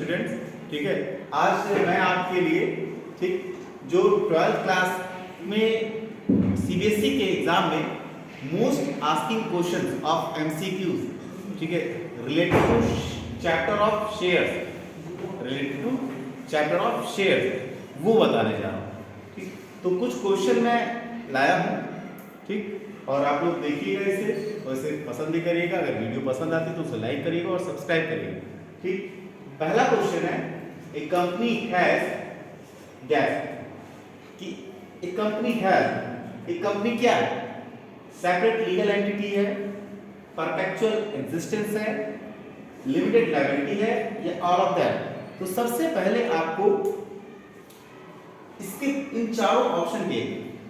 Students, ठीक है। आज से मैं आपके लिए, ठीक, जो 12th क्लास में सीबीएसई के एग्जाम में most asking questions of MCQs, ठीक है, related to chapter of shares, वो बताने जा रहा हूँ, ठीक। तो कुछ क्वेश्चन मैं लाया हूँ, ठीक, और आप लोग देखिएगा इसे, वैसे पसंद भी करिएगा। अगर वीडियो पसंद आती तो उसे लाइक करिएगा और सब्सक्राइब करिएगा, ठीक। पहला क्वेश्चन है, ए कंपनी हैज डैश, कि ए कंपनी क्या है? सेपरेट लीगल एंटिटी है, परपेचुअल एग्जिस्टेंस है, लिमिटेड लायबिलिटी है, या ऑल ऑफ दैट? तो सबसे पहले आपको इसके इन चारों ऑप्शन के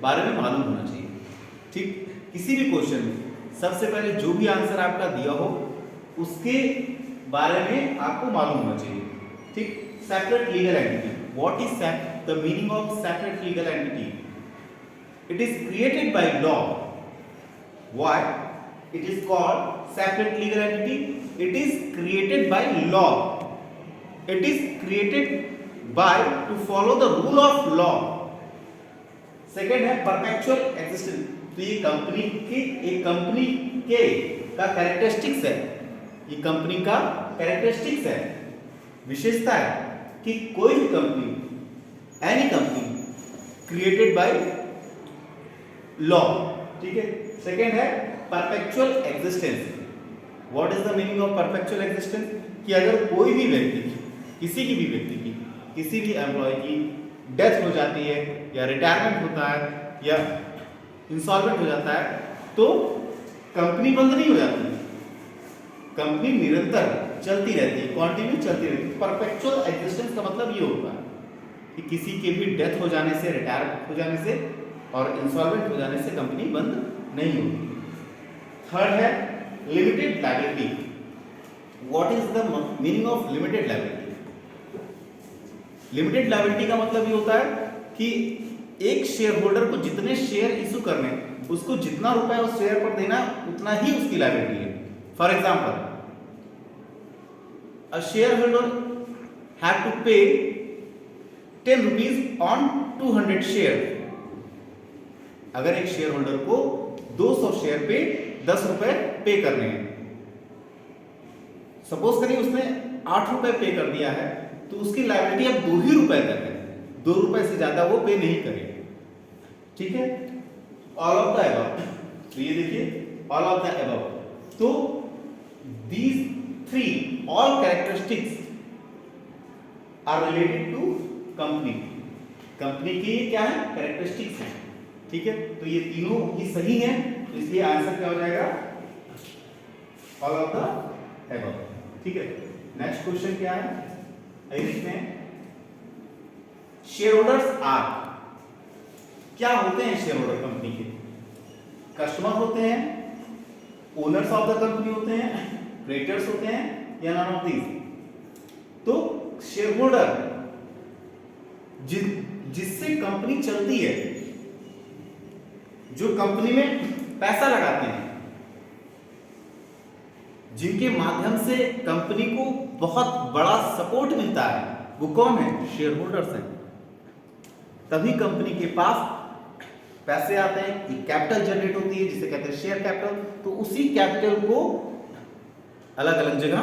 बारे में मालूम होना चाहिए, ठीक। किसी भी क्वेश्चन में सबसे पहले जो भी आंसर आपका दिया हो उसके बारे में आपको मालूम होना चाहिए, ठीक। Separate legal entity, what is the meaning of separate legal entity? It is created by law. Why it is called separate legal entity? It is created by law. It is created by two follow the rule of law. Second है perpetual existence. तो ये company के का characteristics है, ये company का characteristics है, विशेषता है कि कोई भी company, any company created by law, ठीक है। सेकेंड है perpetual existence. What is the meaning of perpetual existence? कि अगर कोई भी व्यक्ति, किसी भी एम्प्लॉय की डेथ हो जाती है, या रिटायरमेंट होता है, या इंसॉल्वेंट हो जाता है, तो कंपनी बंद नहीं हो जाती, कंपनी निरंतर चलती रहती है, कंटिन्यू चलती रहती है. परपेचुअल एग्जिस्टेंस का मतलब ये होता है कि किसी के भी डेथ हो जाने से, रिटायर हो जाने से और इंसॉल्वेंट हो जाने से कंपनी बंद नहीं होती. थर्ड है limited liability. What is the meaning of limited liability? Limited liability का मतलब ये होता है कि एक शेयर होल्डर को जितने शेयर इशू करने, उसको जितना रुपए उस शेयर पर देना, उतना ही उसकी लायबिलिटी है. For example, a share holder have to pay 10 rupees on 200 share. अगर एक शेयर होल्डर को 200 शेयर पे 10 रुपए पे करने हैं, सपोज करिए उसने 8 रुपए पे कर दिया है, तो उसकी लायबिलिटी अब 2 ही रुपए तक है, 2 रुपए से ज्यादा वो पे नहीं करेगा, ठीक है. ऑल ऑफ द अबव, तो ये देखिए ऑल ऑफ द अबव. तो these three all characteristics are related to company. Company की क्या है? कैरेक्टरिस्टिक्स है, ठीक है. तो ये तीनों ही सही हैं, तो इसलिए आंसर क्या हो जाएगा? ऑल ऑफ द अबव, ठीक है. नेक्स्ट क्वेश्चन क्या है, आइए देखते हैं. शेयर होल्डर्स आर, क्या होते हैं शेयर होल्डर कंपनी के? कस्टमर होते हैं, ओनर्स ऑफ द कंपनी होते हैं, क्रेडिटर्स होते हैं, या नॉन ऑफ दीज? तो शेयर होल्डर जिससे कंपनी चलती है, जो कंपनी में पैसा लगाते हैं, जिनके माध्यम से कंपनी को बहुत बड़ा सपोर्ट मिलता है, वो कौन है? शेयर होल्डर्स हैं. तभी कंपनी के पास पैसे आते हैं, एक कैपिटल जनरेट होती है जिसे कहते हैं शेयर कैपिटल. तो उसी कैपिटल को अलग अलग जगह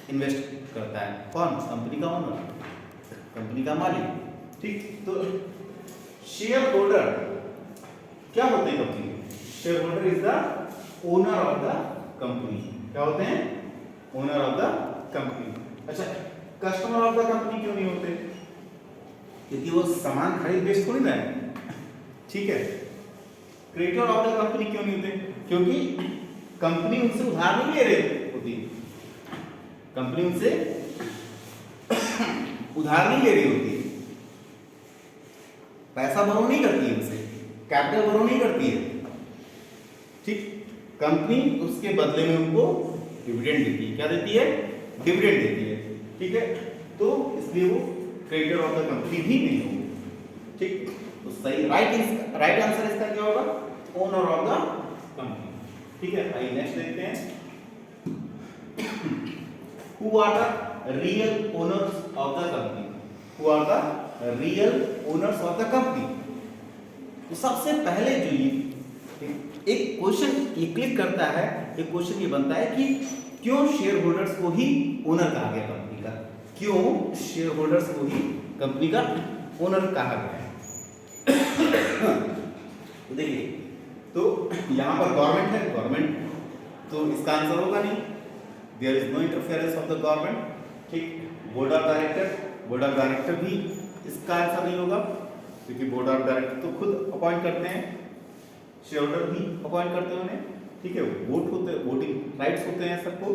इन्वेस्ट करता है कौन? कंपनी का ओनर, कंपनी का मालिक, ठीक. तो शेयर होल्डर क्या होते हैं कंपनी के? Share holder is the owner of the company. क्या होते हैं? Owner of the company. अच्छा, कस्टमर ऑफ द कंपनी क्यों नहीं होते? क्योंकि वो सामान खरीद बेच थोड़ी ना है, ठीक है. क्रेडिटर ऑफ द कंपनी क्यों नहीं होते? क्योंकि कंपनी उनसे उधार नहीं ले रही होती, कंपनी उनसे उधार नहीं ले रही होती, पैसा बोरो नहीं करती है उनसे, कैपिटल बोरो नहीं करती है, ठीक. कंपनी उसके बदले में उनको डिविडेंड देती है. क्या देती है? डिविडेंड देती है, ठीक है. तो इसलिए वो क्रेडिटर ऑफ द कंपनी भी नहीं होगी, ठीक. तो सही राइट आंसर इसका क्या होगा? ओनर ऑफ द कंपनी, ठीक है. आइए नेक्स्ट देखते हैं. Who are the real owners of the company, who are the real owners of the company. तो सबसे पहले जो ये एक क्वेश्चन ये क्लिक करता है, एक क्वेश्चन ये बनता है कि क्यों शेयर होल्डर्स को ही ओनर कहा गया कंपनी का, क्यों शेयर होल्डर्स को ही कंपनी का ओनर कहा गया है। तो देखिए, तो यहाँ पर गवर्नमेंट है, गवर्नमेंट तो इसका आंसर होगा नहीं, there is no interference of the government. ठीक, बोर्ड ऑफ डायरेक्टर भी इसका आंसर नहीं होगा, क्योंकि बोर्ड ऑफ डायरेक्टर तो खुद अपॉइंट करते हैं, शेयर होल्डर भी अपॉइंट करते हैं उन्हें। ठीक है, वोट होते, वोटिंग राइट्स होते हैं सबको।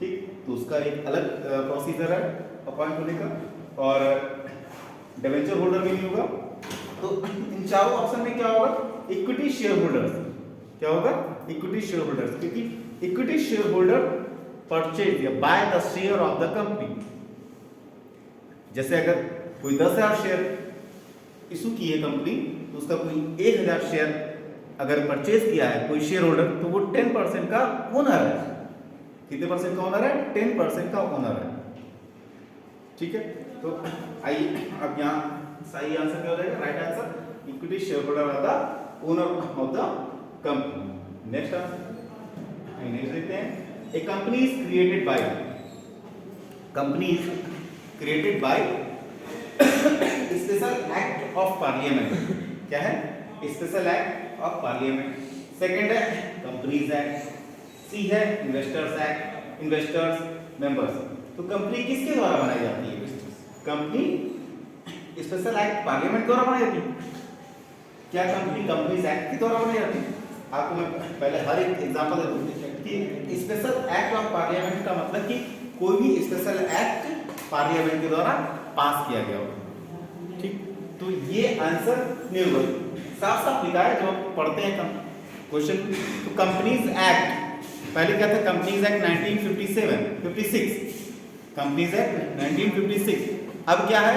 ठीक, तो उसका एक अलग प्रोसीजर है अपॉइंट होने का, और डिबेंचर होल्डर भी नहीं होगा। तो इन चारों ऑप्शन में क्या होगा, इक्विटी शेयर होल्डर्स। क्या होगा, इक्विटी शेयर होल्डर्स, क्योंकि इक्विटी शेयर होल्डर परचेज या by the share of the company. जैसे अगर कोई 10,000 शेयर इशू की है कंपनी, तो उसका कोई 1,000 शेयर अगर परचेज किया है कोई शेयर होल्डर, तो वो 10% का ओनर है। कितने परसेंट का ओनर है, 10% का ओनर है। ठीक है, तो आइए अब यहाँ सही आंसर क्या हो जाएगा, right answer, equity share holder are the owner of the company. Next देखते हैं, a company is created by, company is created by special act of parliament. क्या है, special act of parliament. Second है companies act, C है investors act, investors members. तो company किसके द्वारा बनाई जाती है, कंपनी स्पेशल एक्ट पार्लियामेंट द्वारा बनाई जाती है। क्या कंपनी कंपनीज एक्ट के द्वारा बनाई जाती है? आपको मैं पहले हर एक एग्जांपल दे दूं कि स्पेशल एक्ट ऑफ पार्लियामेंट का मतलब कि कोई भी स्पेशल एक्ट पार्लियामेंट के द्वारा पास किया गया हो। ठीक, तो ये आंसर नहीं होगा, साफ साफ लिखा है जो पढ़ते हैं क्वेश्चन। तो कंपनीज एक्ट, पहले क्या था, कंपनीज एक्ट 1956, कंपनीज एक्ट 1956। अब क्या है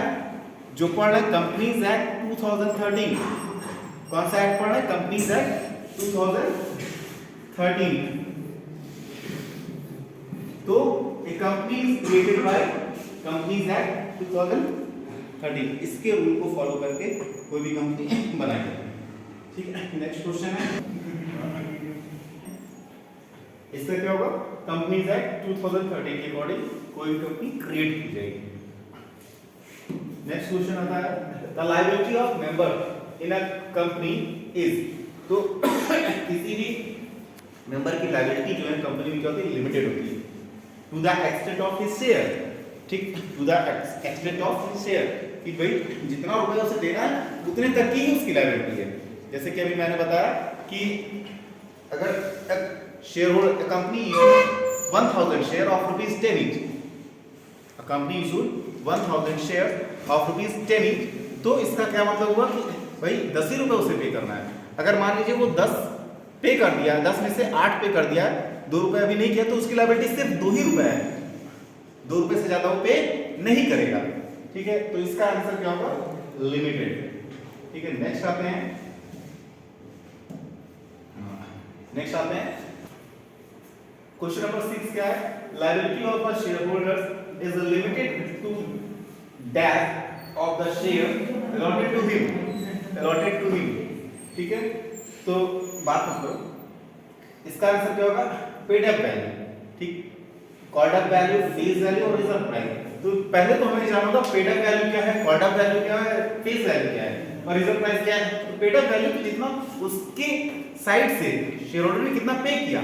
जो पढ़ रहे हैं, कंपनीज एक्ट 2013। कौन सा एक्ट पढ़ रहे हैं, कंपनीज एक्ट 2013। तो a company is created by companies act 2013। इसके रूल को फॉलो करके कोई भी कंपनी बनाएगी। ठीक है, नेक्स्ट क्वेश्चन है, इससे क्या होगा, कंपनीज एक्ट 2013 के अकॉर्डिंग कोई कंपनी क्रिएट की जाएगी। नेक्स्ट क्वेश्चन आता है, the liability of member in a company is. तो किसी भी मेंबर की लायबिलिटी जो है कंपनी में क्या होती है, लिमिटेड होती है, to the extent of his share. ठीक, to the extent of his share, कि भाई जितना रुपया उसे देना है उतने तक की ही उसकी लायबिलिटी है। जैसे कि अभी मैंने बताया कि अगर share holder company issued 1000 share of ₹10 each, a company issued 1000 share of ₹10 each, तो इसका क्या मतलब हुआ कि भाई 10 ही रुपए उसे पे करना है। अगर मान लीजिए वो 10 पे कर दिया, 10 में से 8 पे कर दिया, 2 रुपए अभी नहीं किया, तो उसकी लायबिलिटी सिर्फ 2 ही रुपए है, 2 रुपए से ज्यादा वो पे नहीं करेगा। ठीक है, तो इसका आंसर क्या होगा, लिमिटेड। ठीक है, नेक्स्ट आते हैं, क्वेश्चन नंबर 6 क्या है, liability of a share holders is limited to dash of the share allotted to him. ठीक है, तो बात मत करो, इसका आंसर क्या होगा, पेड अप वैल्यू। ठीक, called up value, face value और रिजर्व प्राइस। तो पहले तो हमें जानना था पेड अप वैल्यू क्या है, कॉल्ड अप वैल्यू क्या है, फेस वैल्यू क्या है और रिजर्व प्राइस क्या है। तो पेड अप वैल्यू तो जितना उसके साइड से शेयर होल्डर ने कितना पे किया,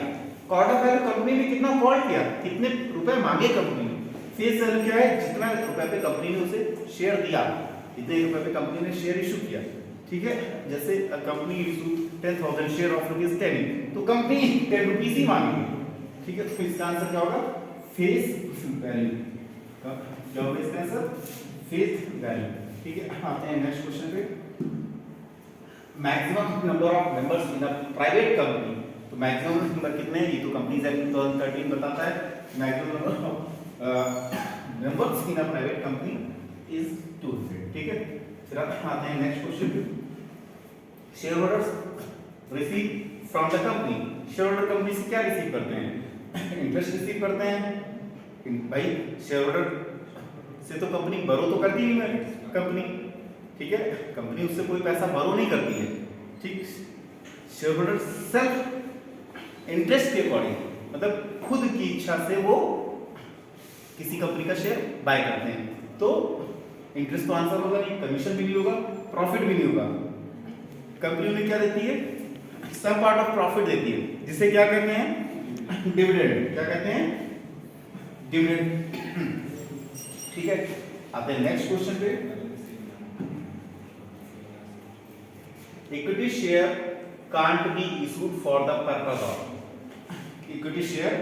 कॉल्ड अप वैल्यू कंपनी ने कितना कॉल किया, कितने रुपए मांगे कंपनी ने, फेस वैल्यू क्या है, जितना रुपए पे कंपनी ने उसे शेयर दिया, इतने रुपए पे कंपनी ने शेयर इशू किया। ठीक है, जैसे कंपनी इशू 10,000 शेयर ऑफ ₹10, तो कंपनी 10 रुपीस ही मांगेगी। ठीक है, तो इसका आंसर क्या होगा, फेस वैल्यू। क्या होगा इसका आंसर, फेस वैल्यू। ठीक है, आते हैं नेक्स्ट क्वेश्चन पे, maximum number of members in a private company. तो मैक्सिमम नंबर कितने हैं, ये तो कंपनीज एक्ट 2013 बताता है, maximum number of members in a private company is 2। ठीक है, फिर आते हैं next question, share holders receive from the company. Share holder company से क्या रिसीव करते हैं, इंटरेस्ट रिसीव करते हैं, भाई शेयर होल्डर से तो कंपनी बरो तो करती नहीं है कंपनी, ठीक है, कंपनी उससे कोई पैसा बरो नहीं करती है, ठीक। शेयर होल्डर सेल्फ इंटरेस्ट के अकॉर्डिंग, मतलब खुद की इच्छा से वो किसी कंपनी का शेयर बाय करते हैं, तो इंटरेस्ट तो आंसर होगा नहीं, कमीशन भी नहीं होगा, प्रॉफिट भी नहीं होगा। कंपनी उन्हें क्या देती है, सम पार्ट ऑफ प्रॉफिट देती है, जिसे क्या कहते हैं, डिविडेंड। क्या कहते हैं, डिविडेंड, ठीक है। आते हैं नेक्स्ट क्वेश्चन पे। Equity share can't be issued for the purpose of, equity share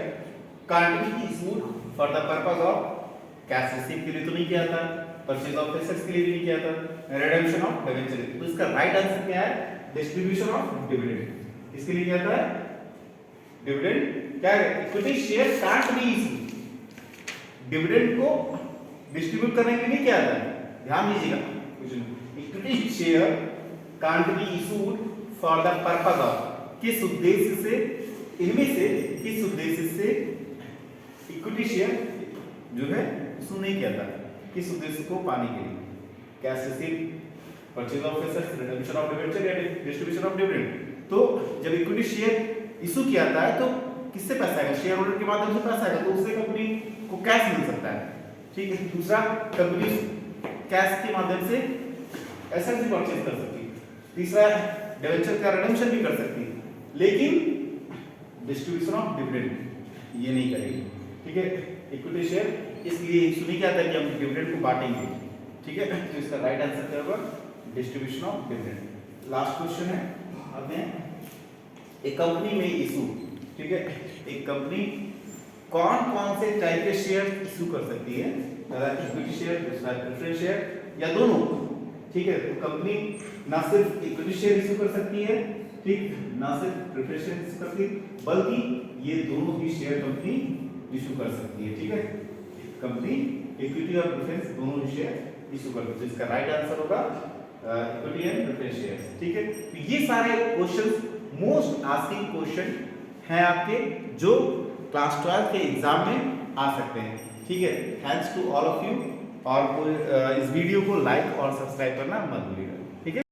can't be issued for the purpose of, cash receive के लिए तो नहीं किया था, परचेज ऑफ एसेट्स के लिए भी नहीं किया था, रिडेम्पशन ऑफ डिबेंचर। तो इसका राइट आंसर क्या है, डिस्ट्रीब्यूशन ऑफ डिविडेंड। इसके लिए क्या था, डिविडेंड क्या है, equity share can't be issued, dividend को डिस्ट्रीब्यूट करने के लिए क्या था, ध्यान दीजिएगा, equity share can't be issued for the purpose of, किस उद्देश्य से, इनमें से किस उद्देश्य से इक्विटी शेयर जो है इशू नहीं किया था, किस उद्देश्य को पाने के लिए, cash receive, purchase of assets, redemption of debenture या डिस्ट्रीब्यूशन ऑफ डिविडेंड। तो जब इक्विटी शेयर इशू किया जाता है तो किससे पैसा आएगा, शेयर होल्डर के माध्यम से पैसा आएगा, तो उससे कंपनी को कैश मिल सकता है, ठीक है। दूसरा, कंपनी कैश के माध्यम से एसेट्स भी परचेज कर सकती है। तीसरा, डिबेंचर का रिडेम्पशन भी कर सकती है, लेकिन डिस्ट्रीब्यूशन ऑफ डिविडेंड ये नहीं करेगी, ठीक है। इक्विटी शेयर इसलिए इशू नहीं किया था कि हम डिविडेंड को बांटेंगे, ठीक है। तो इसका राइट आंसर क्या होगा, distribution of dividend. Last question है, अब एक कंपनी में इशू, ठीक है, एक कंपनी कौन कौन से टाइप के शेयर इशू कर सकती है, पहला इक्विटी शेयर, दूसरा प्रेफरेंस शेयर या दोनों, ठीक है। तो कंपनी ना सिर्फ इक्विटी शेयर इशू कर सकती है, ठीक, ना सिर्फ प्रेफरेंस शेयर इशू करती है, बल्कि ये दोनों ही शेयर कंपनी इशू कर सकती है, ठीक है। कंपनी इक्विटी और प्रेफरेंस दोनों ही शेयर इशू कर सकती है। इसका राइट आंसर होगा इक्विटी एंड प्रेफरेंस शेयर, ठीक है। तो ये सारे क्वेश्चंस मोस्ट आस्किंग क्वेश्चन हैं आपके, जो क्लास 12 के एग्जाम में आ सकते हैं, ठीक है। Thanks to all of you, और इस वीडियो को लाइक और सब्सक्राइब करना मत भूलिएगा, ठीक है।